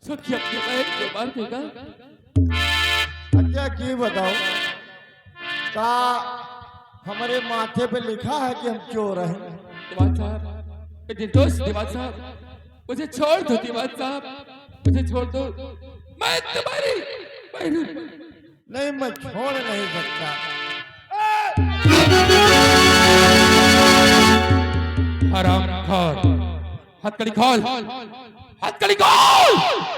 सखी अपने बहन को मार देगा। अच्छा की बताओ, का हमारे माथे पे लिखा है कि हम चोर हैं? दीवान साहब, निर्दोष दीवान साहब, मुझे छोड़ दो दीवान साहब, मुझे छोड़ दो। मैं तुम्हारी बहन हूं। नहीं, मैं छोड़ नहीं सकता। हराम खोर, हथकड़ी खोल, हथकड़ी खोल,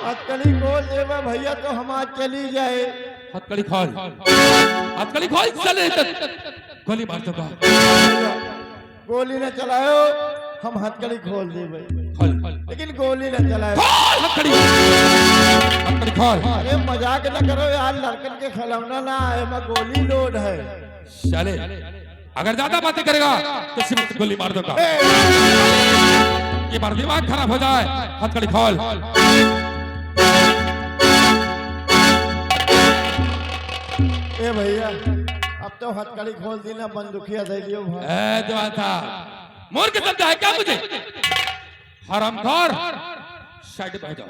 हथकड़ी खोल देवा भैया तो हम आज चली जाए। हथकड़ी खोल, हथकड़ी खोल, चले गोली मार दूंगा। गोली न चलाओ, हम हथकड़ी खोल देवे, खोल, लेकिन गोली न चलाओ। खोल हथकड़ी, हथकड़ी खोल। अरे मजाक न करो यार, लड़कन के खिलौना ना है, मैं गोली लोड है। चले, अगर ज्यादा बातें करेगा तो सिर्फ गोली मार दूंगा। ये बार दिमाग खराब हो जाए। हथकड़ी खोल। ए भैया, अब तो हथकड़ी खोल दी ना, बंदूकिया दे दियो भाई। ए दीवान साहब, मोर के समझा है क्या मुझे? हरामखोर, साइड पे हो जाओ।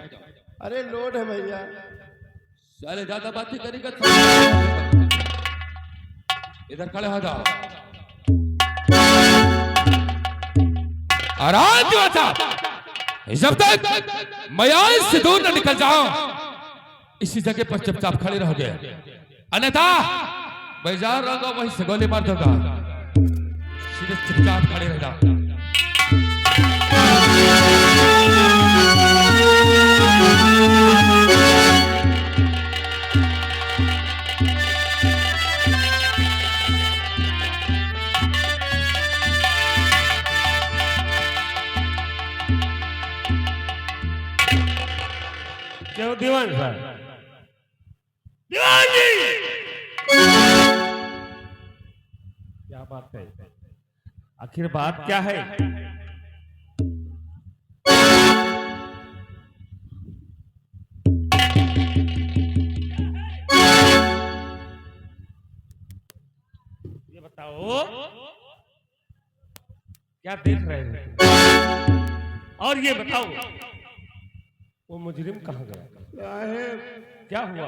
अरे लोड है भैया। चले, ज्यादा बातें करेगा तो इधर खड़े हो जाओ। आराम दीवान साहब, जब तक मैं यहाँ से दूर न निकल जाऊं, इसी जगह पर चुपचाप खड़े रहोगे, अन्यथा मैं जा रहा हूं, वहीं से गोली मार दूंगा। सीधे चुपचाप खड़े रह जाओ। क्यों दीवान साहब? दीवान जी, क्या बात है? आखिर बात क्या है? ये बताओ, क्या देख रहे हो? और ये बताओ, वो मुजरिम कहाँ गया? साहेब, क्या हुआ?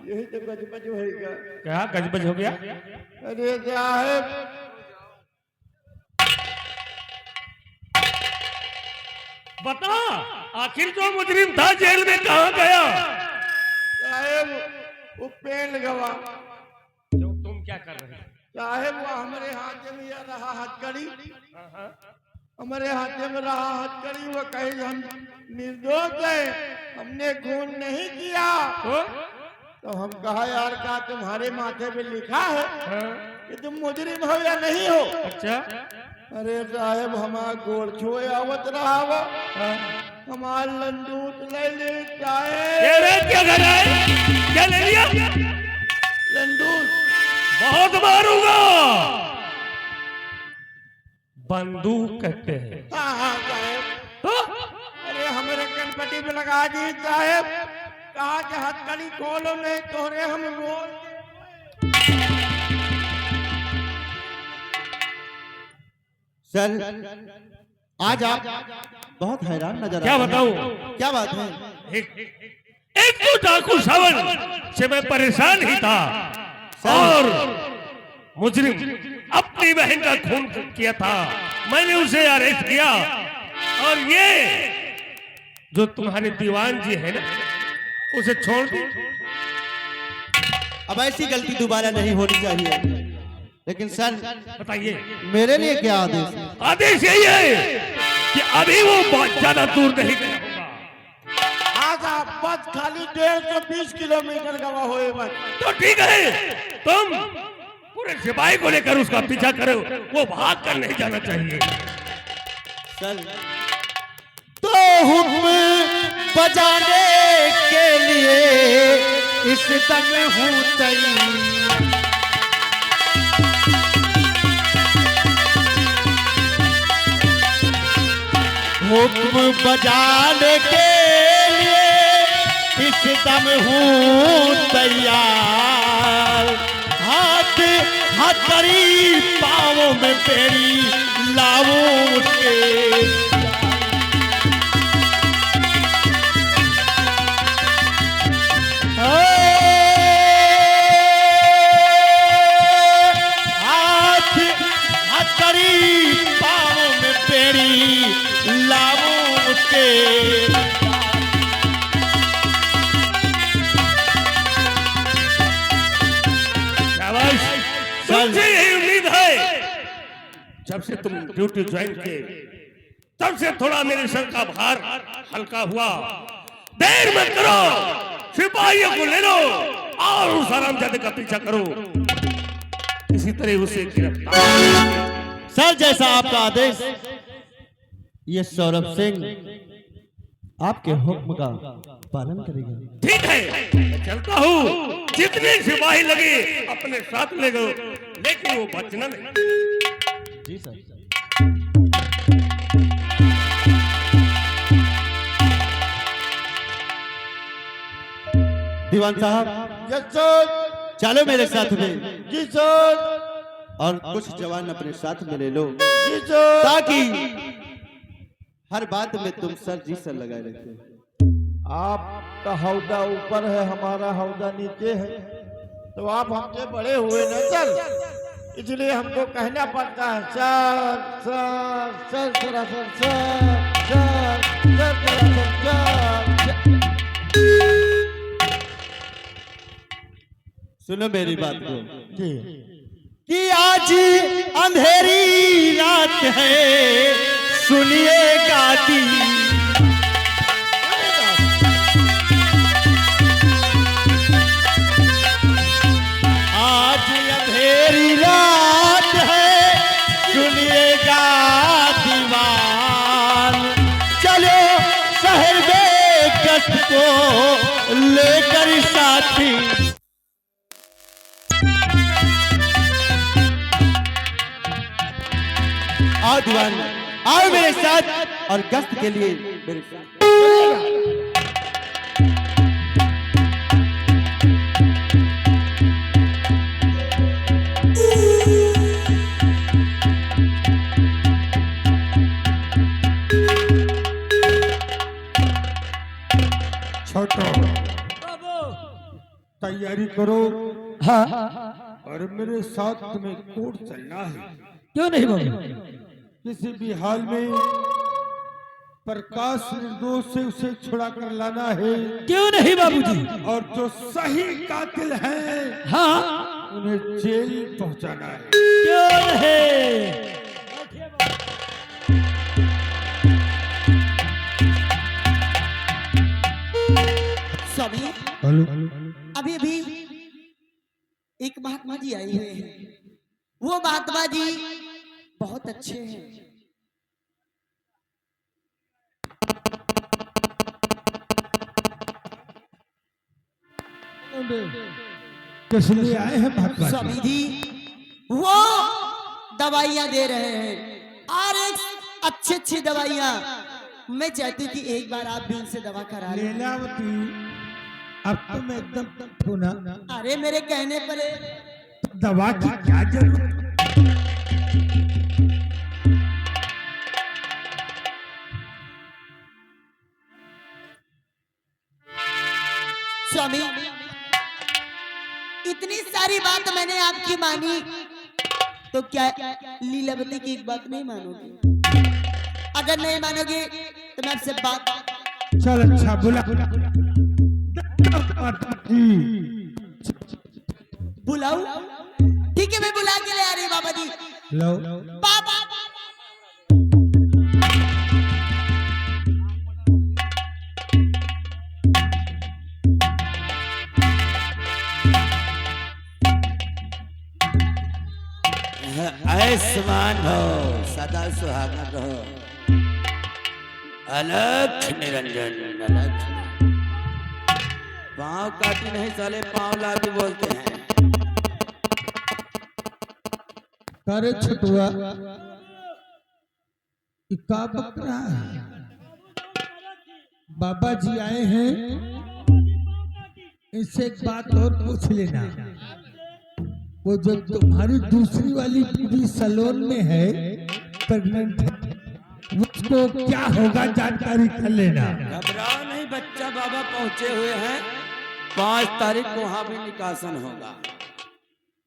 यही तो गजबज होएगा। क्या गजबज हो गया? अरे साहेब, बता, आखिर जो मुजरिम था जेल में कहाँ गया? साहेब वो पेन गवा। जो तुम क्या कर रहे हो? साहेब वो हमारे हाथ में यह रहा हथकड़ी, हमारे हाथ में रहा हथकड़ी। वो कहे हम निर्दोष है, हमने खून नहीं किया। तो हम कहा यार, का तुम्हारे माथे पे लिखा है कि तुम मुजरिम हो या नहीं हो? अच्छा, अरे साहेब, हमारा गोड़ छुए आवत रहा वो, हमार लंदूत ले ले साहेब। क्या कर रहा है? क्या ले लिया? लंदूत। बहुत मारूंगा। बंदूक कहते हैं। हाँ हाँ साहेब। अरे हमारे कनपट्टी पे लगा दी साहेब, कहा कि हथकड़ी खोलो नहीं तोहरे हम रोल। सर, आज आप बहुत हैरान नजर क्या आ रहे बताऊं? हैं। क्या बात है? एक तो डाकू सावन से मैं परेशान ही था, और मुजरिम अपनी बहन का खून किया था, मैंने उसे अरेस्ट किया। और ये जो तुम्हारे दीवान जी है ना, उसे छोड़ दी। अब ऐसी गलती दोबारा नहीं होनी चाहिए। लेकिन सर, बताइए, मेरे लिए क्या आदेश है? आदेश यही है कि अभी वो बहुत ज्यादा दूर नहीं गया होगा। हाँ साहब, बस खाली 120 किलोमीटर गवा होए बस। तो ठीक है, तुम पूरे सिपाही को लेकर उसका पीछा करो, वो भाग कर नहीं जाना चाहिए। सर, तो हुक्म बजाने के लिए इस दम हूँ तैयार। हुक्म बजाने के लिए इस दम हूँ तैयार। हाथ हथकड़ी पाँवों में तेरी लाऊं उसके। जब से तुम ड्यूटी ज्वाइन किए तब से थोड़ा मेरे सर का भार हल्का हुआ। देर मत करो, सिपाहियों को ले लो और उस हरामजादे का पीछा करो, इसी तरह उसे गिरफ्तार। सर जैसा आपका आदेश। ये सौरभ सिंह आपके हुक्म का पालन करेगा। ठीक है, मैं चलता हूँ। जितने सिपाही लगे अपने साथ ले गो, लेकिन वो बचना नहीं। जी सर। दीवान साहब यस सर। चलो मेरे साथ में, जी सर। और कुछ जवान अपने साथ में ले लो, जी सर। ताकि हर बात में तुम सर जी सर लगाए रखते। आपका हौदा ऊपर है, हमारा हौदा नीचे है, तो आप हमसे बड़े हुए ना सर, इसलिए हमको कहना पड़ता है सर सर सर सरासर सर सर सर सरासर सर। सुनो मेरी बात को जी। कि आज अंधेरी रात है, सुनिए गाती आज अंधेरी रात है, सुनिएगा दीवान। चलो शहर में गश्त को लेकर साथी। आओ दीवान, आओ मेरे साथ और गश्त के लिए मेरे साथ। छोटो तैयारी करो। हाँ और मेरे साथ तुम्हें कोर्ट चलना है। क्यों नहीं बाबू? किसी भी हाल में प्रकाश निर्दोष से उसे छुड़ा कर लाना है। क्यों नहीं बाबूजी? और जो सही कातिल हैं हाँ उन्हें जेल पहुंचाना है। क्यों नहीं? स्वामी हेलो। अभी अभी एक महात्मा जी आए हुए हैं। वो महात्मा जी बहुत अच्छे हैं। किस लिए आए हैं महात्मा जी? स्वामी जी वो दवाइयाँ दे रहे हैं और एक अच्छी अच्छी दवाइयाँ। मैं चाहती थी एक बार आप भी उनसे दवा करा लें। लीलावती, अब तुम एकदम पुनः अरे मेरे कहने पर दवा की क्या जरूरत? स्वामी इतनी सारी बात मैंने आपकी मानी, तो क्या लीलावती की एक बात नहीं मानोगे? अगर नहीं मानोगे तो मैं आपसे बात। चल अच्छा बुला। बुलाऊं? ठीक है मैं बुला के ले आ रही बाबा जी। लो। बाबा आयुष्मान हो, सदा सुहागन रहो। अलख निरंजन अलख। पाँव काटी नहीं साले, पाँव लाती बोलते हैं। अरे छुटुआ, का बक रहा है? बाबा जी आए हैं, इनसे एक बात और पूछ लेना। वो जो तुम्हारी दूसरी वाली पूरी सलोन में है, प्रेग्नेंट है, उसको क्या होगा जानकारी कर लेना। घबराओ नहीं बच्चा, बाबा पहुंचे हुए हैं। 5 तारीख को वहां भी निकासन होगा।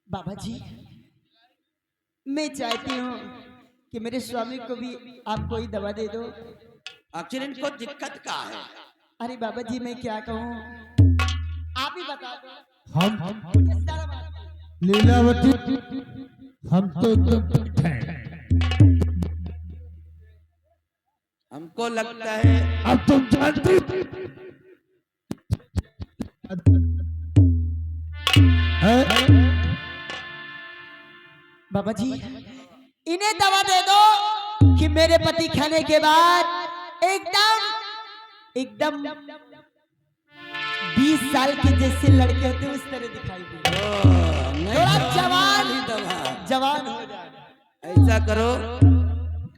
बाबा जी मैं चाहती हूँ कि मेरे स्वामी को भी आप कोई दवा दे दो। आखिर इनको दिक्कत क्या है? अरे बाबा जी मैं क्या कहूँ, आप ही बता दो। हम ये सारा बात- लीलावती, हम तो एकदम ठीक हैं। हमको लगता है अब तुम जानती बाबा जी इन्हें दवा दे दो कि मेरे पति खाने के बाद एकदम 20 साल के जैसे लड़के होते उस तरह दिखाई दे, थोड़ा जवान हो जाए। ऐसा करो,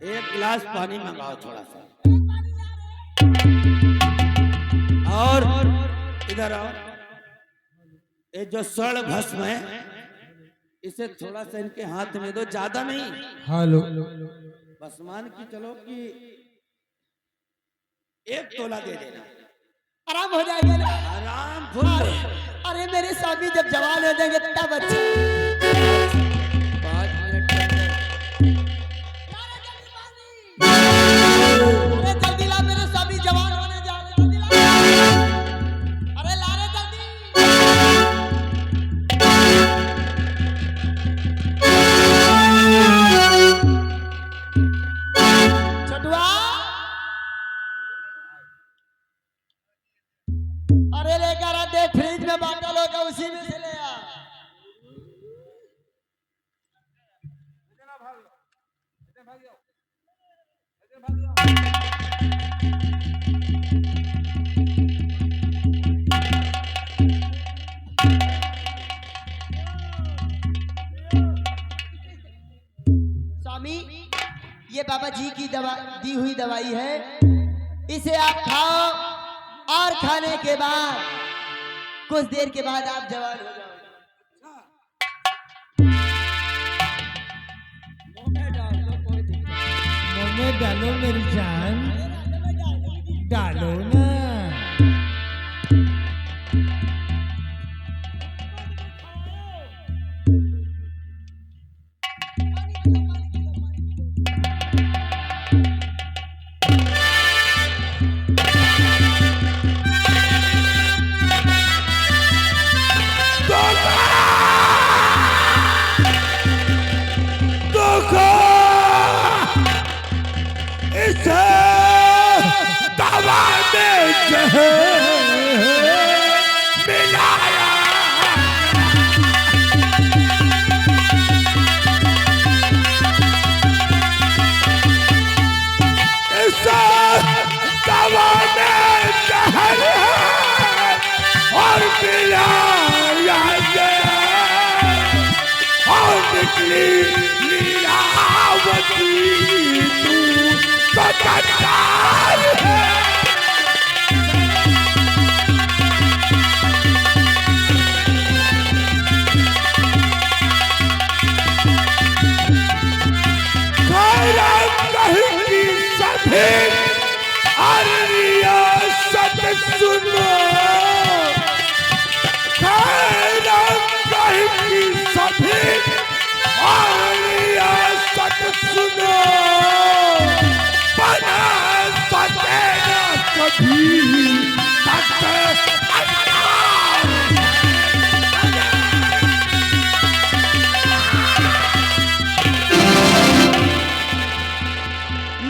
एक गिलास पानी मंगाओ थोड़ा सा, और इधर आओ। ये जो स्वर्ण भस्म है इसे थोड़ा सा इनके हाथ में दो, ज्यादा नहीं। हेलो बस मान की चलो कि 1 तोला दे देना, आराम हो जाएगा ना। आराम फुल। अरे मेरे स्वामी जब जवान हो जाएंगे तब अच्छा। 5 मिनट के अंदर अरे जल्दी ला, मेरे स्वामी जवान होने जा रहे हैं, जल्दी ला। अरे ला रे जल्दी। छोटुआ, अरे लेकर आ, देख फ्रिज में बाटल होगा उसी में से ले आ। स्वामी ये बाबा जी की दवा दी हुई दवाई है, इसे आप खाओ और खाने के बाद कुछ देर के बाद आप जवान हो जाओगे। मुंह में डालो मेरी जान, डालो ना।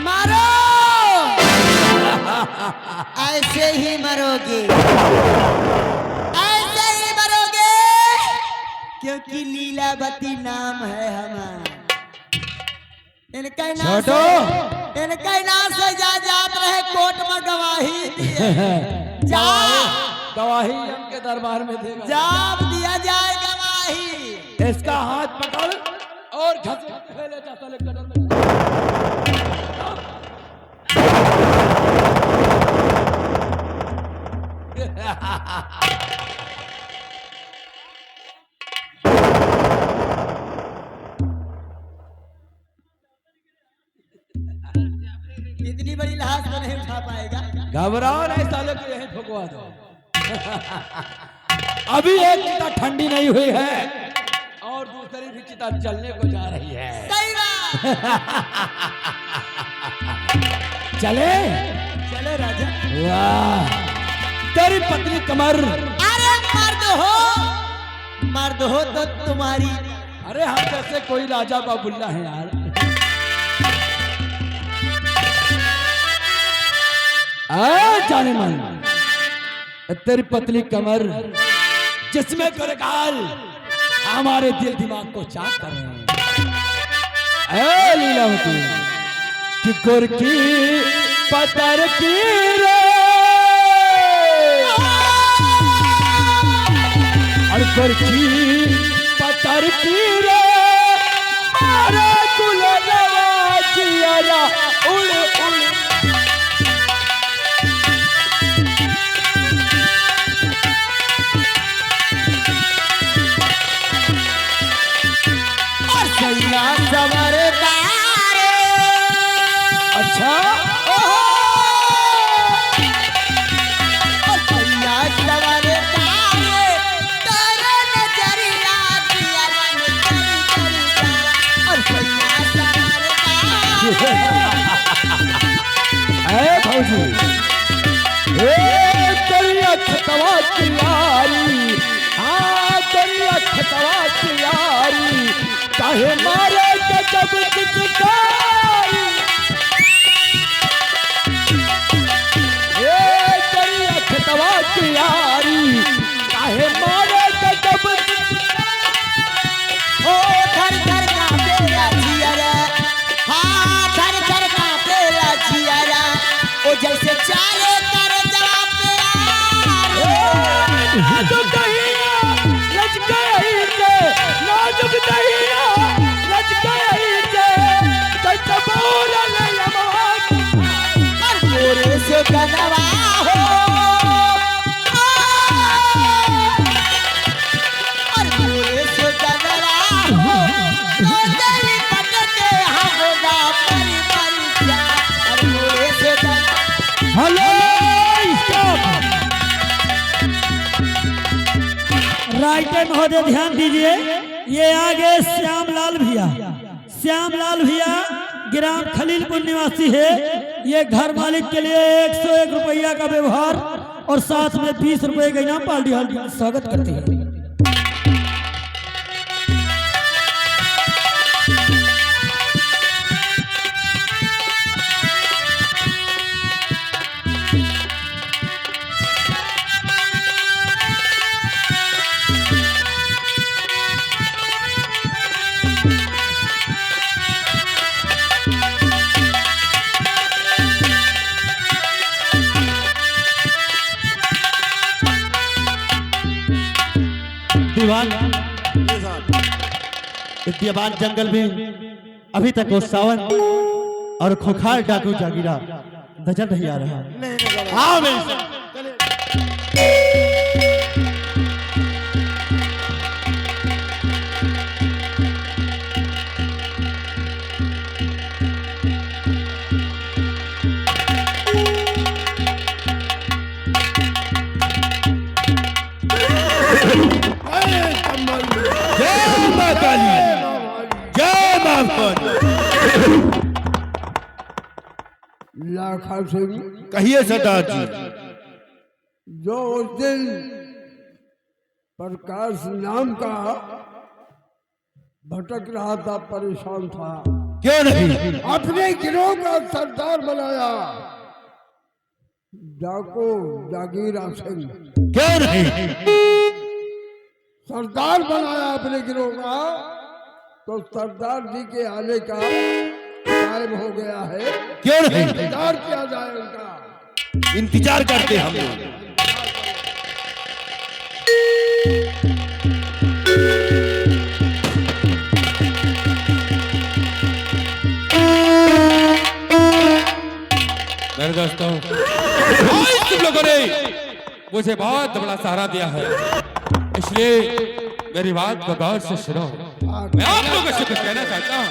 मारो, ऐसे ही मरोगे, ऐसे ही मरोगे, क्योंकि लीलावती नाम है हमारा। इनका नाम से जात रहे कोर्ट में गवाही दिए। गवाही इनके दरबार में देगा। जाप दिया जाए गवाही। इसका हाथ पकड़ और घसीट ले जा साले कदर में। इतनी बड़ी लाश तो नहीं उठा पाएगा। घबराओ नहीं साले को यहीं ठुकवा दो। अभी एक चिता ठंडी नहीं हुई है और दूसरी भी चिता जलने को जा रही है। सही बात। चले चले राजा। वाह, तेरी पतली कमर। अरे मर्द हो तो तुम्हारी। अरे हम जैसे कोई राजा बाबुल्ला है यार। जाने मन तेरी पतली कमर जिसमें करगाल हमारे दिल दिमाग को चाक कर रहे हैं। लीलावती कि गुर की पतर की रे और गुर की पतर की रे अरे गुलनवा जिया उड़ उड़ अच्छा भाजी तेरी अखतवा की यारी हाँ तेरी अखतवा की यारी चाहे मारे जब किसकारी तेरी अखतवा की यारी चाहे मारे जब ओ घर घर का तेरा जियारा हाँ घर घर का तेरा जियारा ओ जैसे चारे कर जवाब पे नाजुक दहिया लच गई के नाजुक दहिया लच गई के कैसे बोल ले अमवाक और मोरे से कनवा हो और मोरे से कनवा हो तो दिल पकड़े हम ना परी परी जा और मोरे से कनवा हेलो राइट टाइम महोदय ध्यान दीजिए। ये आगे श्यामलाल भैया ग्राम खलीलपुर निवासी है। ये घर मालिक के लिए 101 रुपया का व्यवहार और साथ में 20 रुपए का इनाम पार्टी हॉल स्वागत करते हैं। दीवान विद्यमान जंगल में अभी तक वो सावन और खोखार डाकू जागीरा नजर नहीं आ रहा। हाँ लाखा सिंह कहिए सरदार जी। जो उस दिन प्रकाश नाम का भटक रहा था, परेशान था, क्यों नहीं? अपने गिरोह का सरदार बनाया डाकू जागीरा सिंह। क्यों नहीं? सरदार बनाया अपने गिरोह का, तो सरदार जी के आने का टाइम हो गया है। क्यों नहीं? इंतजार किया जाए उनका। इंतजार करते हम लोग। मेरे दोस्तों आज तुम लोगों ने मुझे बहुत बड़ा सहारा दिया है, इसलिए मेरी बात को गौर से सुनो। मैं आप लोगों से कुछ कहना चाहता हूँ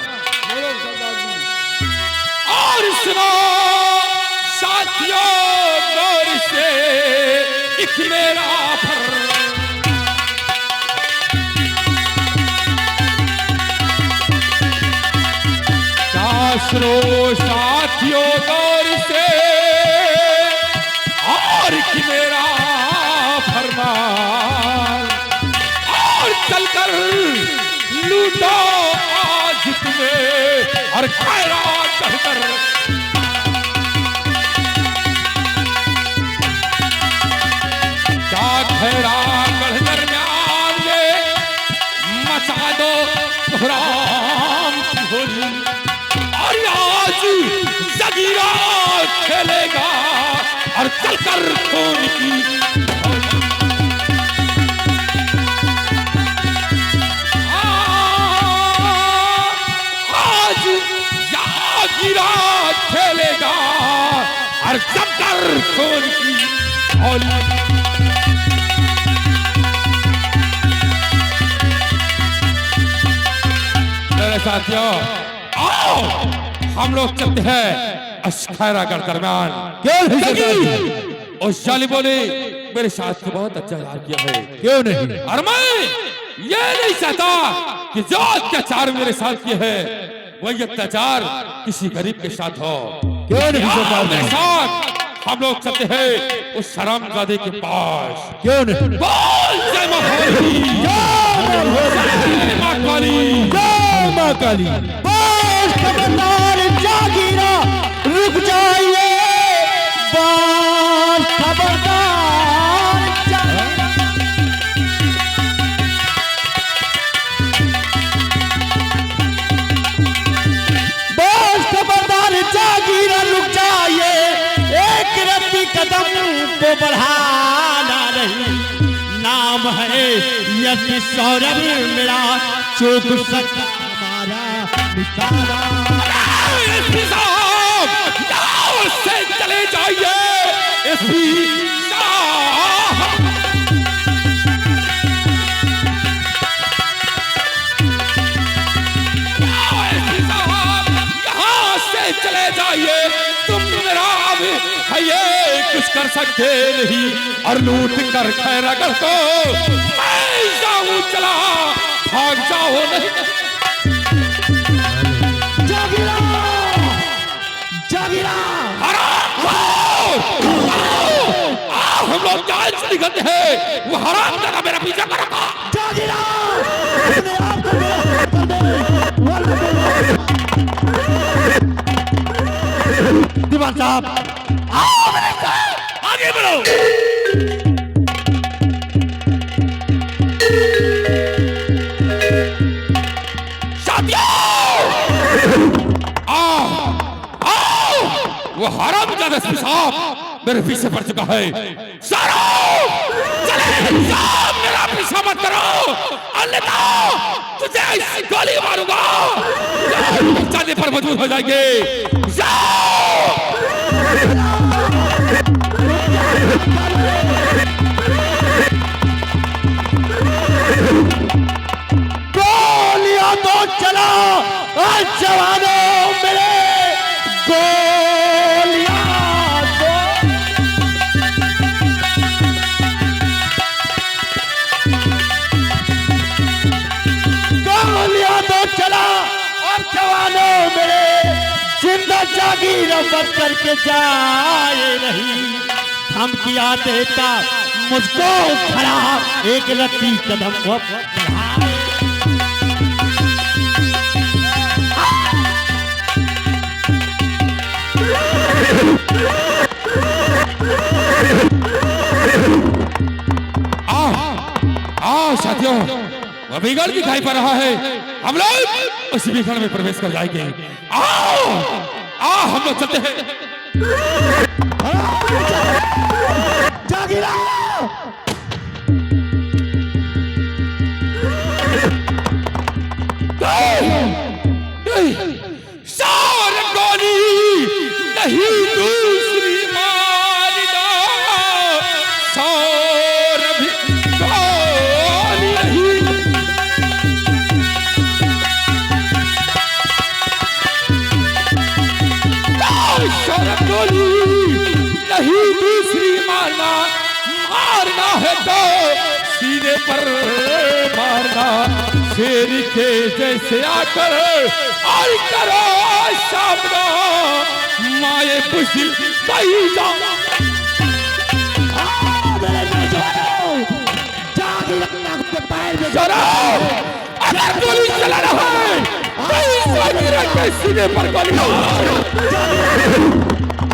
और सुनो साथियों, गौर से एक मेरा सुनो साथियों, गौर से और कि मेरा फरमान, और चलकर लूटो आज तुम्हें और खैरात कर खैरागढ़ दरमियान में मचा दो कोहराम की होली। और आज जगीरा खेलेगा और चलकर खून की आज जगीरा खेलेगा और चलकर खून की होली। मेरे साथियों आओ हम लोग चलते हैं खैरागढ़ दरमियान। क्यों नहीं सरदार? और शाली बोले मेरे साथ से बहुत अच्छा यार किया है। क्यों नहीं? और मैं ये नहीं चाहता कि जो अत्याचार मेरे साथ किए है वही अत्याचार किसी गरीब के साथ हो। क्यों नहीं सरदार? मेरे साथ हम लोग चलते हैं उस हरामजादे के पास। क्यों नहीं? बोल जय मां काली, जय मां काली, जय मां काली। बस खबरदार जागीरा रुक जाइए, बस खबरदार बस खबरदार जागीरा रुक जाइए, एक रत्ती कदम को बढ़ाना नहीं। नाम है यश सौरभ मेरा, चूक सकता हमारा निकाला। एसपी साहब यहाँ से चले जाइए। एसपी साहब यहाँ से चले जाइए। तुम मेरा अब है ये कुछ कर सकते नहीं और लूट कर खैरागढ़ को मैं जाऊं चला, भाग जाओ नहीं। जागीरा जागीरा हम लोग जाल से निकलते हैं। वो हराम दादा मेरा पीछा कर रखा। जागीरा अपने आप को मेरा कर दे। दीवान साहब आओ मेरे साथ, आगे बढ़ो। वो हराम दादा साहब मेरे पीछे पड़ चुका है। सारो चले जाओ, मेरा पीछा मत करो अन्यथा तुझे ऐसी गोली मारूंगा जाने पर मजबूर हो जाएंगे। जाओ गोलियां तो चला जवानों मेरे, गोलियां तो गोलियां तो चला और जवानों मेरे, जिंदा जागीर बच करके जाए नहीं। हम किया देता मुझको खड़ा, एक रत्ती कदम को बढ़ाए। साथियों वह बिगड़ दिखाई पड़ रहा है। हम लोग उस बिगड़ में प्रवेश कर जाएंगे। आओ आओ हम लोग चलते हैं। जागीरा सार गोली नहीं दूसरी मारना, सौरभ गोली नहीं। सौरभ गोली नहीं दूसरी मारना, मारना है तो सीने पर मारना। शेर के जैसे आकर और करो सामना, माए बुझिल कहीं जा। अगर गोली चला रहा है तो सीने पर गोली मार।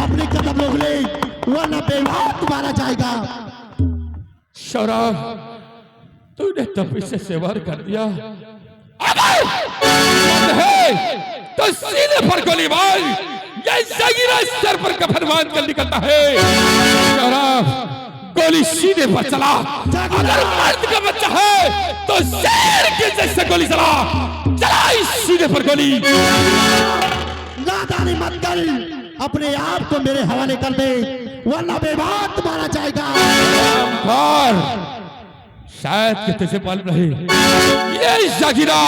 अपनी कदम रोक ले वरना बेवार तुम्हारा जाएगा। सौरभ, तूने तो पीछे से वार कर दिया। तो सीधे पर गोली मार, ये जागीरा सर पर कफन बांध कर निकलता है। सौरभ, गोली सीधे पर चला। अगर मर्द का बच्चा है तो शेर के जैसे गोली चला, चला सीधे पर गोली। नादानी मत कर, अपने आप को मेरे हवाले कर दे, वरना बेबात मारा जाएगा। शायद कि तुझे मालूम नहीं, ये जागीरा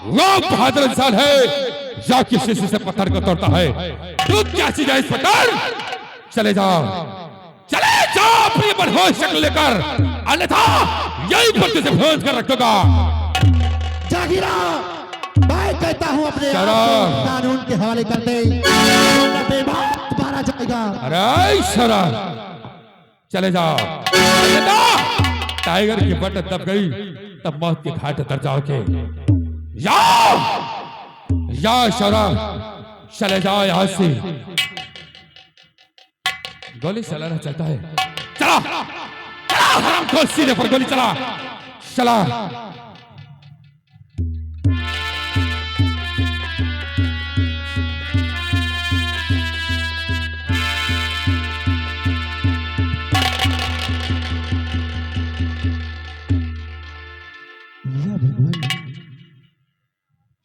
वो बहादुर इंसान है जो किसी से पत्थर को तोड़ता है। तू क्या चीज है इस पत्थर? चले जाओ, चले जाओ अपनी मनहूस शक्ल लेकर, अन्यथा यही पर तुझे भोज कर रखूंगा। जागीरा, मैं कहता हूँ अपने आप को कानून के हवाले कर दे, वरना बेबात मारा जाएगा। अरे शराब, चले जाओ, टाइगर की बट दब गई तब मौत की घाट उतर जाओगे। जाओ, जाओ शराब, चले जाओ यहां से। गोली चलाना चाहता है, चला चला हरामखोर, सीधे पर गोली चला, चला।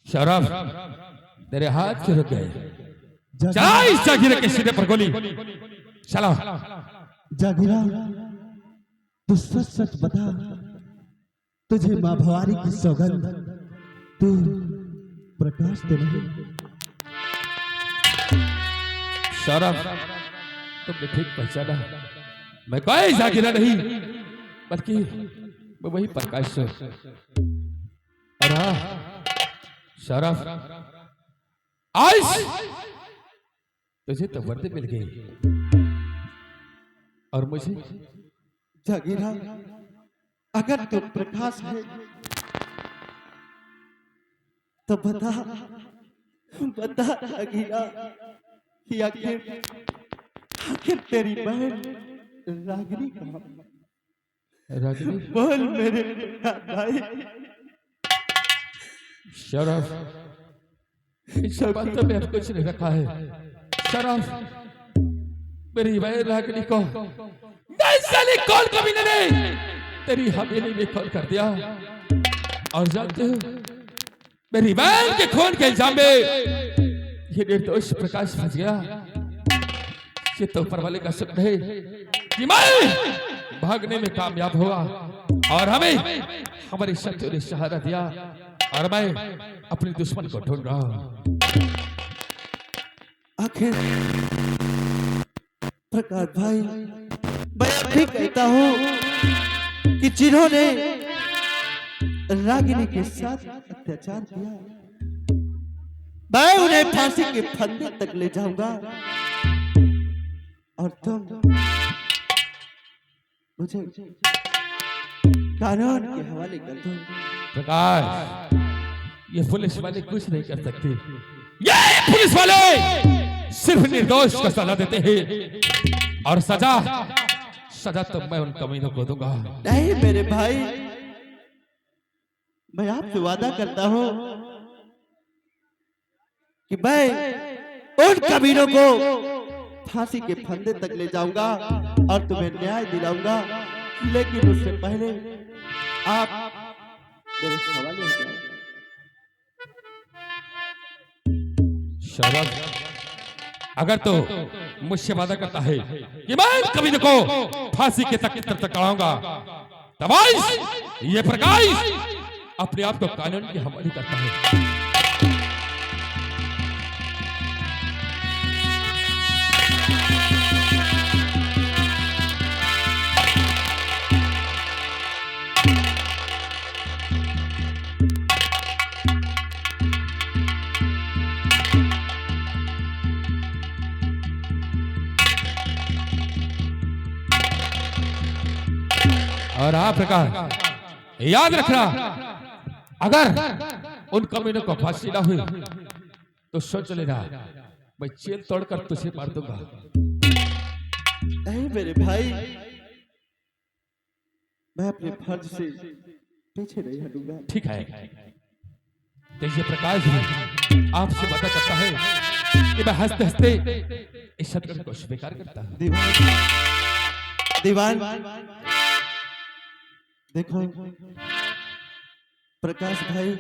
शराब, तेरे हाथ क्यों रुक गए? चला इस जागीरे के सीधे पर गोली, चला। जागीरा, तू सच सच बता, तुझे माँ भवानी की सौगंध, तू प्रकाश तो नहीं? शराब, तुमने ठीक पहचाना, मैं कोई जागीरा नहीं, बल्कि मैं वही प्रकाश हूं। शराब, आज तुझे तो वर्दी मिल गई और मुझे? जागीरा, अगर तू प्रकाश है तो बता बता जागीरा कि आखिर तेरी बहन रागिनी कहाँ? रागिनी? बोल मेरे भाई। शराब, इस बात में अब कुछ नहीं रखा है। शराब, मेरी बहन रागिनी को कौन कभी ने तेरी हवेली में खोल कर दिया, और जानते हो मेरी बहन के खून के इल्जाम में ये निर्दोष प्रकाश फंस गया। ये तो ऊपर वाले का शुक्र है कि मैं भागने में कामयाब हुआ और हमें हमारे शत्रु ने सहारा दिया, और मैं अपने दुश्मन को ढूंढ रहा हूं। आखिर प्रकाश भाई, मैं भी कहता हूँ कि जिन्होंने रागिनी के साथ अत्याचार किया, मैं उन्हें फांसी के फंदे तक ले जाऊंगा, और तुम मुझे कानून के हवाले कर दो। प्रकाश, ये पुलिस वाले कुछ नहीं कर सकते। ये पुलिस वाले सिर्फ निर्दोष को सजा देते हैं, और सजा तो मैं उन कमीनों को दूंगा। नहीं मेरे भाई, मैं आपसे वादा करता हूं कि मैं उन कमीनों को फांसी के फंदे तक ले जाऊंगा और तुम्हें न्याय दिलाऊंगा, लेकिन उससे पहले आप मेरे हवाले हो जाओ। शराब, अगर तो मुझसे वादा करता है कि मैं कभी को फांसी के तक चढ़ाऊंगा, तब आज ये प्रकाश अपने आप को कानून के हवाले करता है। और आप प्रकाश याद रखना, अगर उन कमीनों को फांसी ना हुई तो सोच लेना मैं जेल तोड़कर तुझे मार दूंगा। नहीं मेरे भाई, मैं अपने फर्ज से पीछे नहीं हटूंगा। ठीक है, तेज प्रकाश जी आपसे वादा करता है कि मैं हंसते हंसते इस सदगुरु को स्वीकार करता हूँ। दीवान देखो, प्रकाश भाई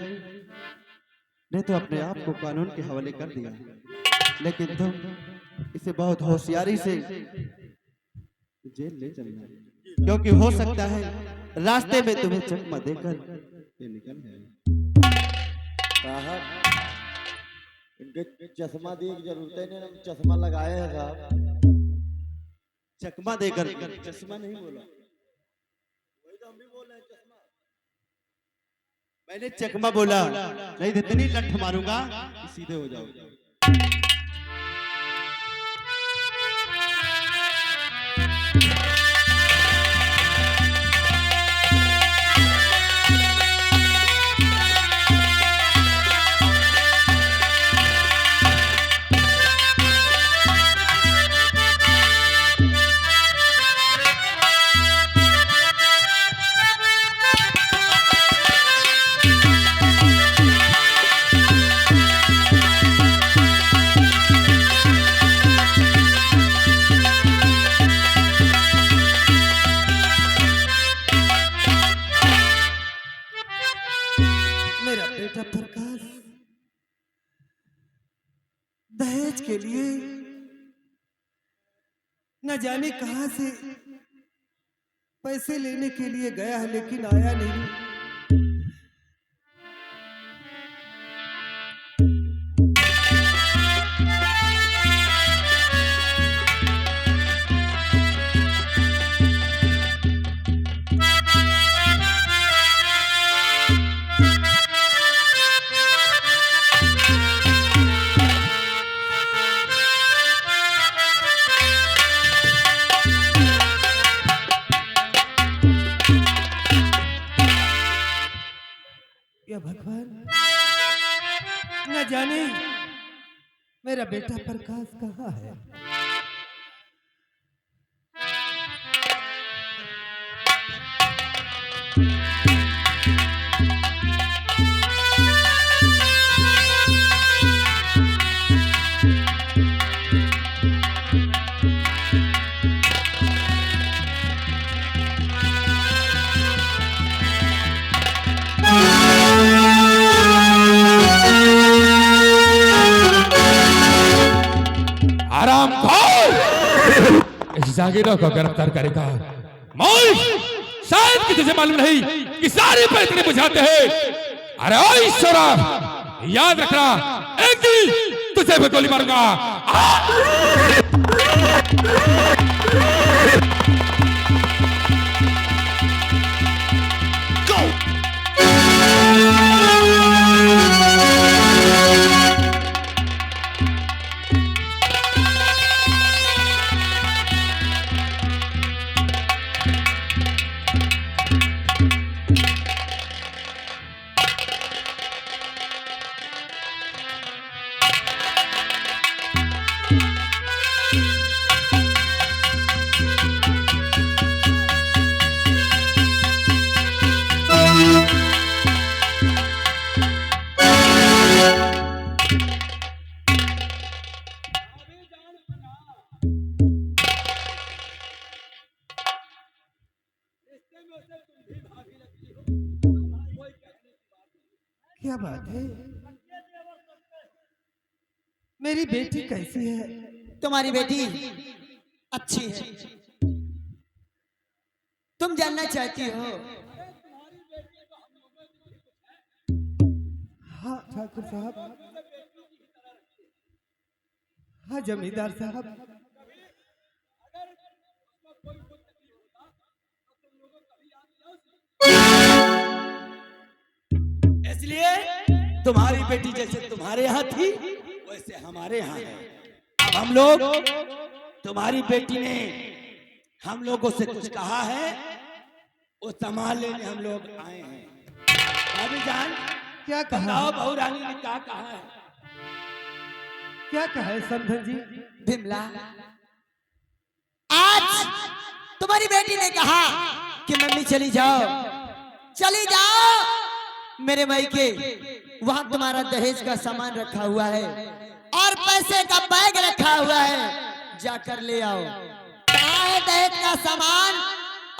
ने तो अपने आप को कानून के हवाले कर दिया, लेकिन तुम इसे बहुत होशियारी से जेल ले चलना, क्योंकि हो सकता है रास्ते में तुम्हें चकमा देकर ये निकल जाए। साहब इनके चश्मा दी की जरूरत है नहीं, चश्मा लगाए हैं साहब। चकमा देकर, चश्मा नहीं बोला, वही तो हम भी बोल रहे हैं, चश्मा। मैंने चकमा बोला, नहीं तो इतनी लठ मारूंगा कि सीधे हो जाओगे। मेरा बेटा प्रकाश दहेज के लिए न जाने कहां से पैसे लेने के लिए गया है, लेकिन आया नहीं। या भगवान, न जाने मेरा बेटा प्रकाश कहाँ है। आराम खाओ, इस जागीरों को गिरफ्तार करेगा। मौज शायद कि तुझे मालूम नहीं कि सारे पैतरे बुझाते हैं। अरे ओ ईश्वरा, याद रखना एक दिन तुझे भी गोली मारूंगा। क्या बात है, मेरी बेटी कैसी है? तुम्हारी बेटी अच्छी है। तुम जानना चाहती हो? हाँ ठाकुर साहब, हाँ जमींदार साहब, इसलिए तुम्हारी बेटी जैसे तुम्हारे यहाँ थी वैसे हमारे यहाँ है। अब हम लोग, तुम्हारी बेटी ने हम लोगों से कुछ कहा है, वो संभाल लेने हम लोग आए हैं। भाभी जान, क्या कहा? बताओ बहू रानी ने क्या कहा है? क्या कहा है समधन जी? बिमला, आज तुम्हारी बेटी ने कहा कि मम्मी चली जाओ, चली जाओ मेरे मायके, वहां तुम्हारा दहेज का सामान रखा हुआ है और पैसे का बैग रखा हुआ है, जाकर ले आओ। कहाँ है दहेज का सामान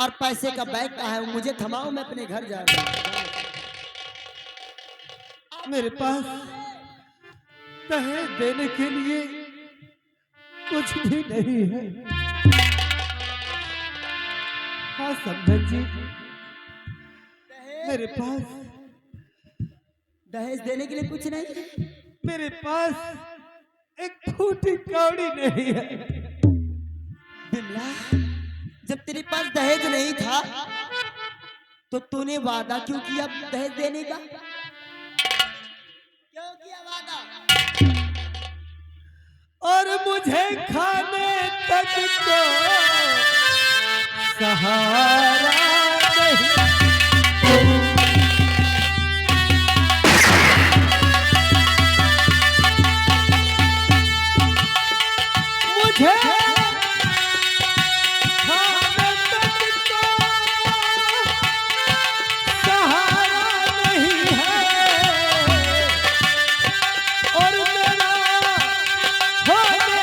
और पैसे का बैग कहाँ है? मुझे थमाओ, मैं अपने घर जा रहा हूँ। मेरे पास दहेज देने के लिए कुछ भी नहीं है। हाँ समझन जी, मेरे पास दहेज देने के लिए कुछ नहीं? मेरे पास एक फूटी कौड़ी नहीं है। बिमला, जब तेरे पास दहेज नहीं था तो तूने वादा क्यों किया दहेज देने का? क्यों किया वादा? और मुझे खाने तक तो सहारा नहीं। मुझे खाने तक तो सहारा नहीं है और मेरा होने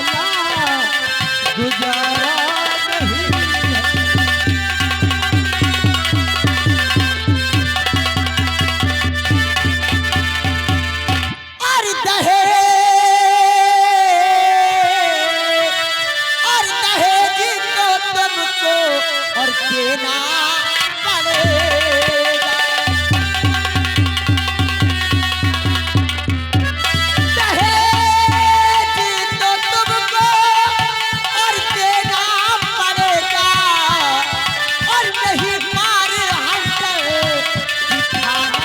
वाला गुजारा नहीं है। और दहेज तो तुमको और देना पड़ेगा। दहेज तो तुमको और देना पड़ेगा और नहीं मार हमसे दिखाना।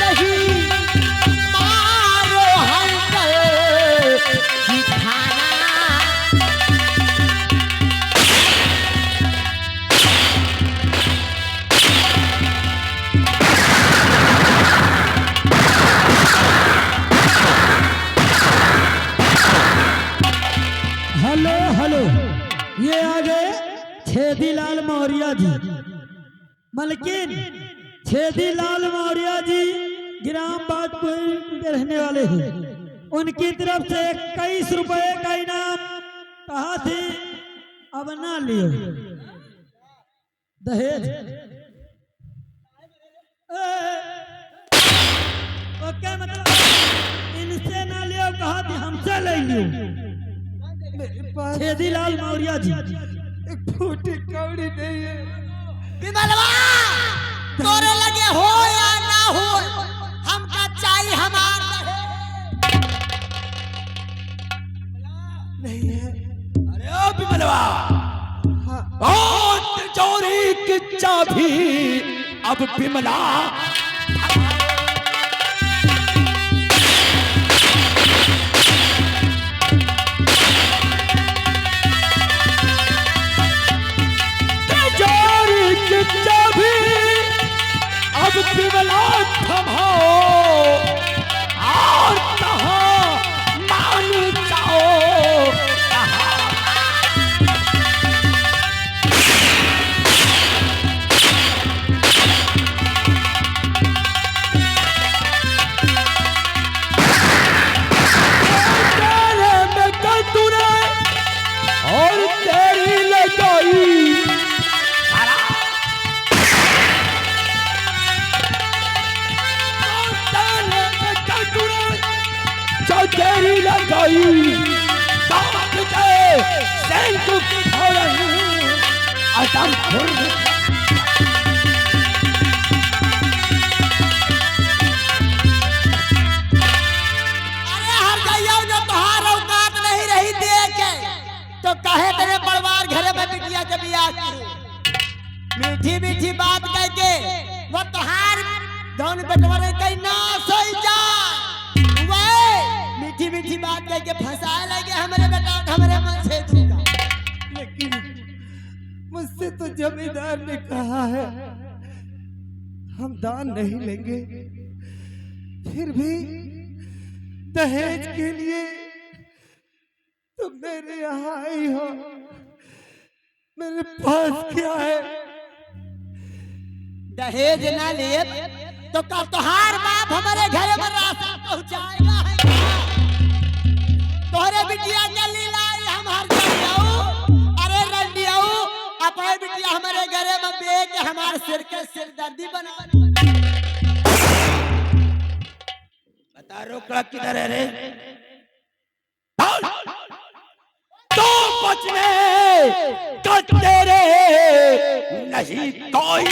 नहीं मारो हमसे दिखाना। हेलो हेलो, ये आ गए छेदीलाल मौर्य जी। मलकिन छेदीलाल मौर्य जी ग्राम बाजपुर के रहने वाले हैं। उनकी तरफ से 21 रुपए का इनाम कहा थी, अब ना लियो दहेज। ओके, मतलब इनसे ना लियो, कहा थी हमसे ले लियो। मेरे पास छेदीलाल मौर्य जी, एक फूटी कौड़ी नहीं है। विमलवा, तोरे लगे हो या ना हो, हमका चाहिए हमार नहीं है। अरे ओ बिमलवा, और तिजोरी की चाबी अब बिमला तिजोरी की चाबी अब बिमला थमाओ और कहाँ मान जाओ। और तेरी लगाई जो तेरी लगाई दांत के सैंक फौरन आदम खुर्द। अरे हर गैया जो तोहार औकात नहीं रही देखे तो कहे तेरे परिवार घरे में बिटिया के बियाह की। मीठी मीठी बात कह के वो तोहार धन बंटवारे कहीं ना सोई जा। मीठी मीठी बात कह के फंसाए लगे हमारे बेटा, हमारे मन से दूंगा। लेकिन मुझसे तो जमींदार ने कहा है हम दान नहीं लेंगे, फिर भी दहेज के लिए तुम मेरे यहाँ आई हो। मेरे पास क्या है? दहेज ना लिए तो का तोहार बाप हमारे घर में राशन पहुंचाएगा है क्या? तोहरे बिटिया के लीला हम हर जाऊ। अरे रंडियाऊ अपने बिटिया हमारे घर में बेच हमारे सिर के सिरदर्दी बना। बता रोकड़ा किधर है रे? तो बचने का तेरे नहीं कोई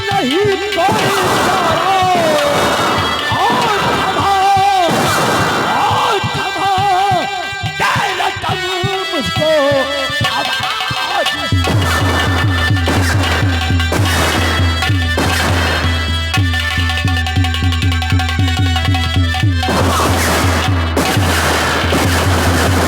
नहीं कोई